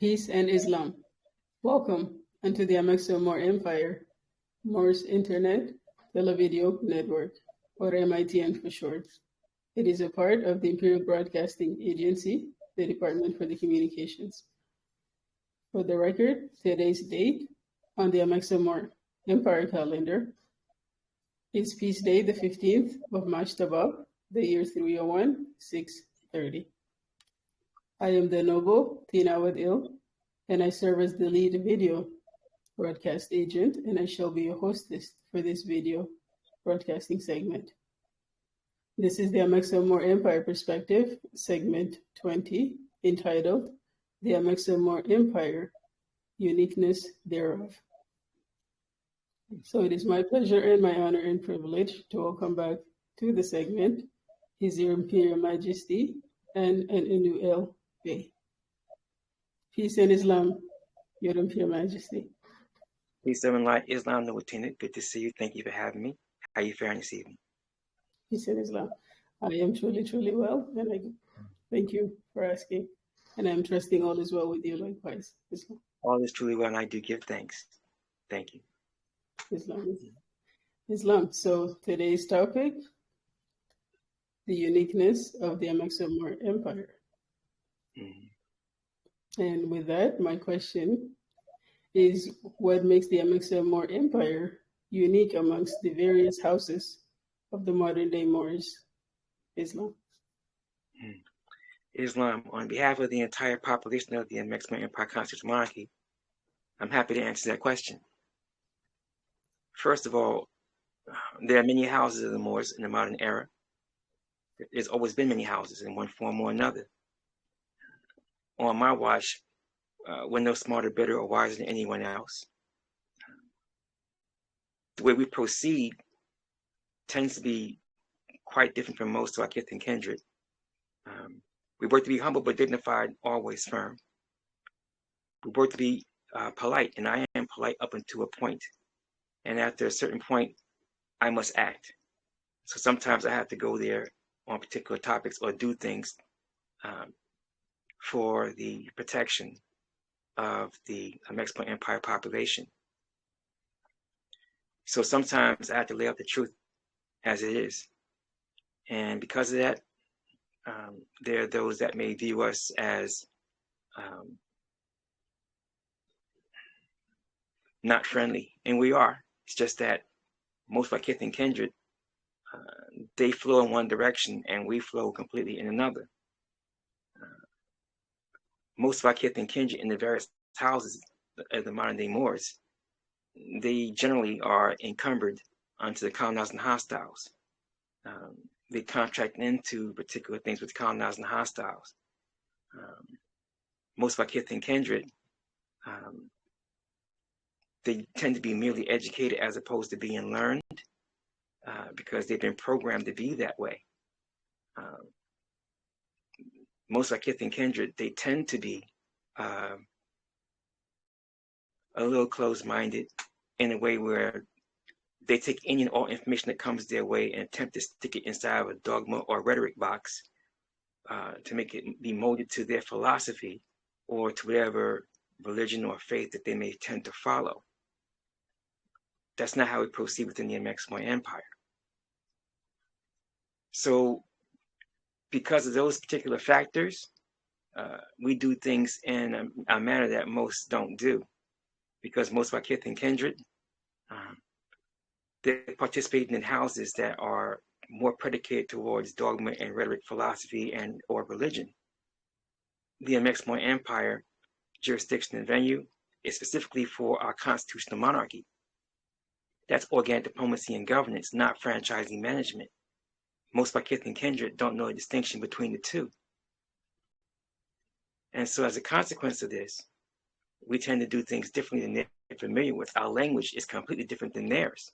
Peace and Islam. Welcome unto the Amexem-Moor-Empire, Moor's Internet Televideo-Network, or M.I.T.N for short. It is a part of the Imperial Broadcasting Agency, the Department for the Communications. For the record, today's date on the Amexem-Moor-Empire calendar is Peace Day, the 15th of March Tabab, the year 301, 630. I am the Noble Tina Wadil, and I serve as the lead video broadcast agent, and I shall be your hostess for this video broadcasting segment. This is the Amexem-Moor-Empire Perspective, segment 20, entitled The Amexem-Moor-Empire, Uniqueness Thereof. So it is my pleasure and my honor and privilege to welcome back to the segment His Imperial Majesty and N.N.U.L. Bey. Peace and Islam, Your Imperial Majesty. Peace and light, Islam, the Lieutenant. Good to see you. Thank you for having me. How are you faring this evening? Peace and Islam. I am truly well, and I thank you for asking. And I'm trusting all is well with you likewise. Islam. All is truly well, and I do give thanks. Thank you. Islam. So today's topic, the uniqueness of the Amexem-Moor-Empire. And with that, my question is, what makes the Amexem-Moor-Empire unique amongst the various houses of the modern-day Moors? Islam. Islam, on behalf of the entire population of the Amexem-Moor-Empire Constitutional Monarchy, I'm happy to answer that question. First of all, there are many houses of the Moors in the modern era. There's always been many houses in one form or another. On my watch, we're no smarter, better, or wiser than anyone else. The way we proceed tends to be quite different from most of our kith and kindred. We work to be humble but dignified, always firm. We work to be polite, and I am polite up until a point. And after a certain point, I must act. So sometimes I have to go there on particular topics or do things for the protection of the Amexem-Moor-Empire population. So sometimes I have to lay out the truth as it is. And because of that, there are those that may view us as not friendly, and we are. It's just that most of our kith and kindred, they flow in one direction and we flow completely in another. Most of our kith and kindred in the various houses of the modern day Moors, they generally are encumbered onto the colonizers and hostiles. They contract into particular things with colonizers and hostiles. Most of our kith and kindred, they tend to be merely educated as opposed to being learned because they've been programmed to be that way. Most of our kith and kindred, they tend to be a little closed-minded in a way where they take any and all information that comes their way and attempt to stick it inside of a dogma or rhetoric box to make it be molded to their philosophy or to whatever religion or faith that they may tend to follow. That's not how we proceed within the Amexem-Moor-Empire. So because of those particular factors, we do things in a manner that most don't do, because most of our kith and kindred, they're participating in houses that are more predicated towards dogma and rhetoric, philosophy, and or religion. The Amexem-Moor-Empire jurisdiction and venue is specifically for our constitutional monarchy. That's organic diplomacy and governance, not franchising management. Most of our kith and kindred don't know the distinction between the two. And so as a consequence of this, we tend to do things differently than they're familiar with. Our language is completely different than theirs.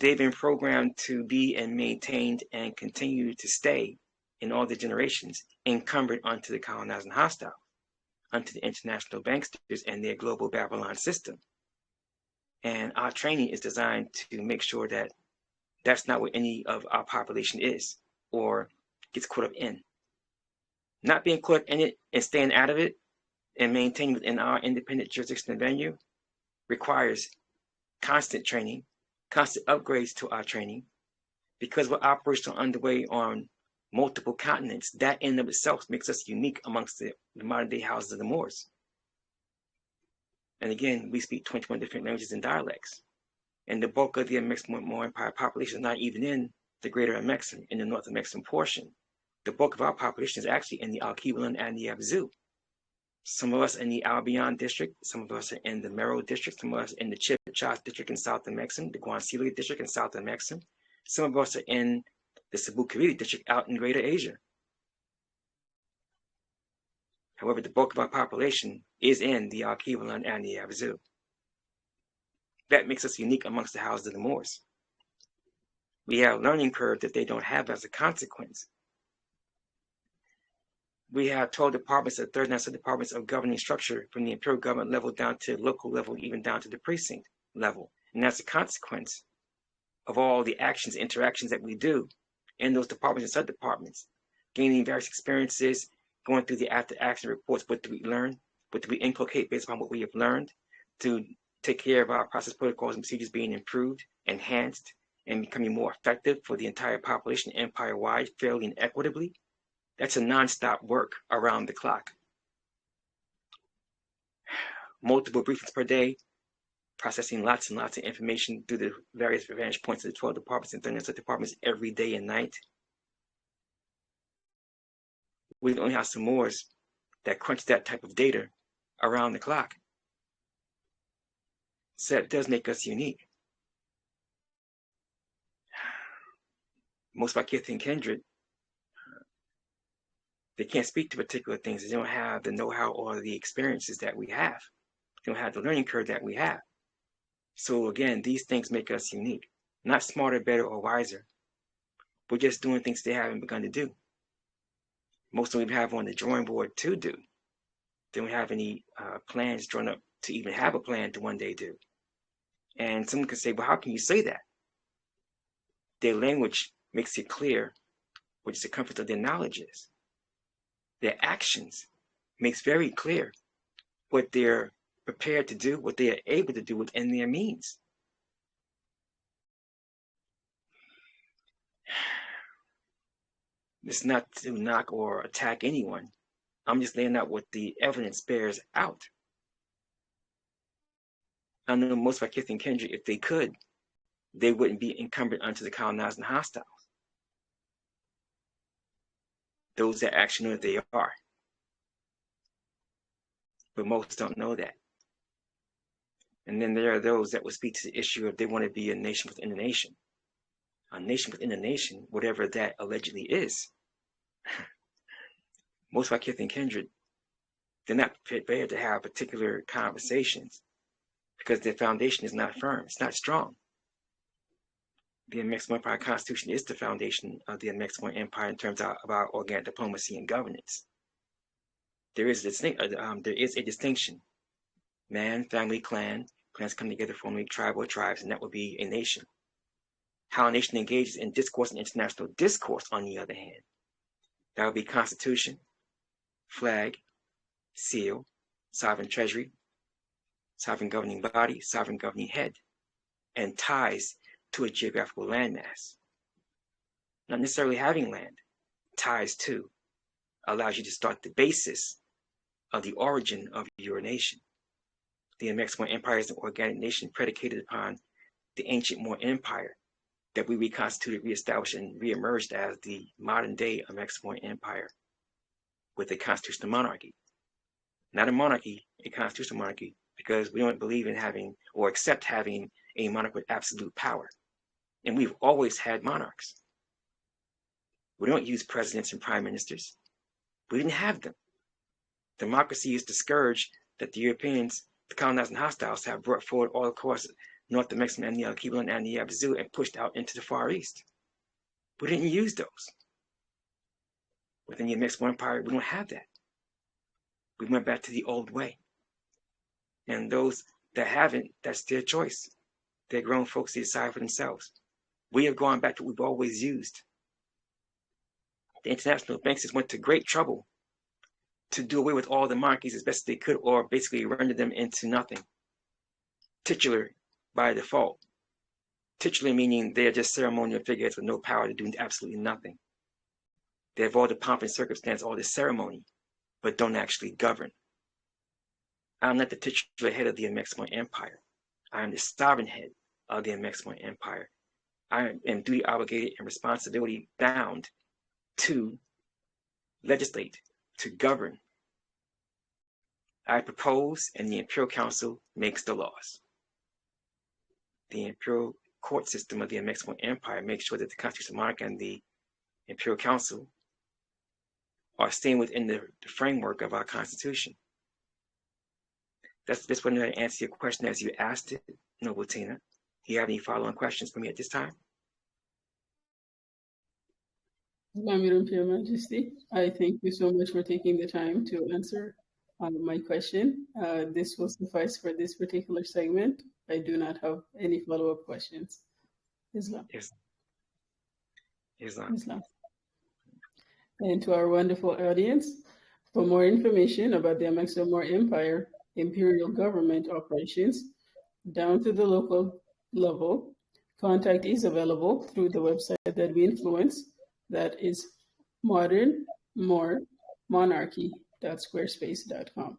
They've been programmed to be and maintained and continue to stay in all the generations encumbered onto the colonizers and hostile, onto the international banksters and their global Babylon system. And our training is designed to make sure that that's not what any of our population is or gets caught up in. Not being caught in it and staying out of it and maintaining within our independent jurisdiction and venue requires constant training, constant upgrades to our training, because we're operational underway on multiple continents. That in and of itself makes us unique amongst the modern day houses of the Moors. And again, we speak 21 different languages and dialects. And the bulk of the Amexem-Moor-Empire population is not even in the greater Amexem, in the North Amexem portion. The bulk of our population is actually in the Al-Qiblin and the Abzu. Some of us in the Albion district, some of us are in the Mero district, some of us in the Chibchas district in South Amexem, the Guansili district in South Amexem. Some of us are in the Cebu-Caridi district out in Greater Asia. However, the bulk of our population is in the Al-Qiblin and the Abzu. That makes us unique amongst the houses of the Moors. We have a learning curve that they don't have as a consequence. We have 12 departments of 39 departments of governing structure from the imperial government level down to local level, even down to the precinct level. And that's a consequence of all the actions, interactions that we do in those departments and sub-departments, gaining various experiences, going through the after-action reports. What do we learn? What do we inculcate based upon what we have learned to take care of our process protocols and procedures being improved, enhanced, and becoming more effective for the entire population empire-wide, fairly and equitably? That's a non-stop work around the clock. Multiple briefings per day, processing lots and lots of information through the various vantage points of the 12 departments and 39 departments every day and night. We only have some Moors that crunch that type of data around the clock. So that does make us unique. Most of our kith and kindred, they can't speak to particular things. They don't have the know-how or the experiences that we have. They don't have the learning curve that we have. So again, these things make us unique. Not smarter, better, or wiser. We're just doing things they haven't begun to do. Most of them we have on the drawing board to do. They don't have any plans drawn up to even have a plan to one day do. And someone could say, well, how can you say that? Their language makes it clear what the circumference of their knowledge is. Their actions makes very clear what they're prepared to do, what they are able to do within their means. It's not to knock or attack anyone. I'm just laying out what the evidence bears out. I know most of our kith and kindred, if they could, they wouldn't be incumbent unto the colonized and hostiles. Those that actually know that they are. But most don't know that. And then there are those that will speak to the issue of they want to be a nation within a nation. A nation within a nation, whatever that allegedly is. Most of our kith and kindred, they're not prepared to have particular conversations because their foundation is not firm, it's not strong. The Amexem-Moor-Empire Constitution is the foundation of the Amexem-Moor-Empire in terms of our organic diplomacy and governance. There is a distinction. Man, family, clan, clans come together, forming tribe or tribes, and that would be a nation. How a nation engages in discourse and international discourse, on the other hand, that would be constitution, flag, seal, sovereign treasury, sovereign governing body, sovereign governing head, and ties to a geographical landmass. Not necessarily having land, ties to allows you to start the basis of the origin of your nation. The Amexem-Moor-Empire is an organic nation predicated upon the ancient Moor Empire that we reconstituted, reestablished, and reemerged as the modern day Amexem-Moor-Empire with a constitutional monarchy. Not a monarchy, a constitutional monarchy, because we don't believe in having or accept having a monarch with absolute power. And we've always had monarchs. We don't use presidents and prime ministers. We didn't have them. Democracy is the scourge that the Europeans, the colonized and hostiles, have brought forward all across North Amexem and the Al-Qiblin and the Abzu and pushed out into the Far East. We didn't use those. Within the Amexem-Moor-Empire, we don't have that. We went back to the old way. And those that haven't, that's their choice. They're grown folks, they decide for themselves. We have gone back to what we've always used. The international banks just went to great trouble to do away with all the monarchies as best as they could, or basically render them into nothing. Titular by default. Titular meaning they are just ceremonial figures with no power to do absolutely nothing. They have all the pomp and circumstance, all the ceremony, but don't actually govern. I'm not the titular head of the Amexem-Moor-Empire. I am the sovereign head of the Amexem-Moor-Empire. I am duty obligated and responsibility bound to legislate, to govern. I propose, and the Imperial Council makes the laws. The Imperial Court system of the Amexem-Moor-Empire makes sure that the Constitutional Monarch and the Imperial Council are staying within the framework of our Constitution. That's just one to answer your question as you asked it, Noble Tina. Do you have any follow-on questions for me at this time? Your Imperial Majesty, I thank you so much for taking the time to answer my question. This will suffice for this particular segment. I do not have any follow-up questions. Islam. Yes. Islam. And to our wonderful audience, for more information about the Amexem-Moor-Empire Imperial Government operations, down to the local level, contact is available through the website that we influence. That is modern-more-monarchy.squarespace.com.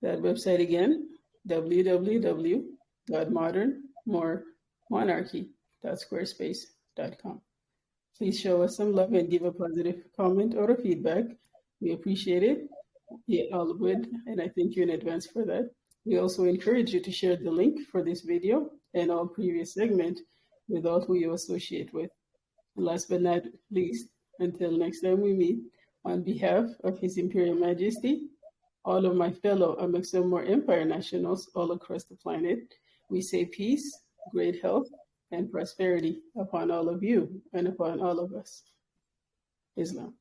That website again, www.modern-more-monarchy.squarespace.com. Please show us some love and give a positive comment or a feedback. We appreciate it. We all would, and I thank you in advance for that. We also encourage you to share the link for this video and all previous segments with all who you associate with. Last but not least, until next time we meet, on behalf of His Imperial Majesty, all of my fellow Amexem-Moor-Empire nationals all across the planet, we say peace, great health, and prosperity upon all of you and upon all of us. Islam.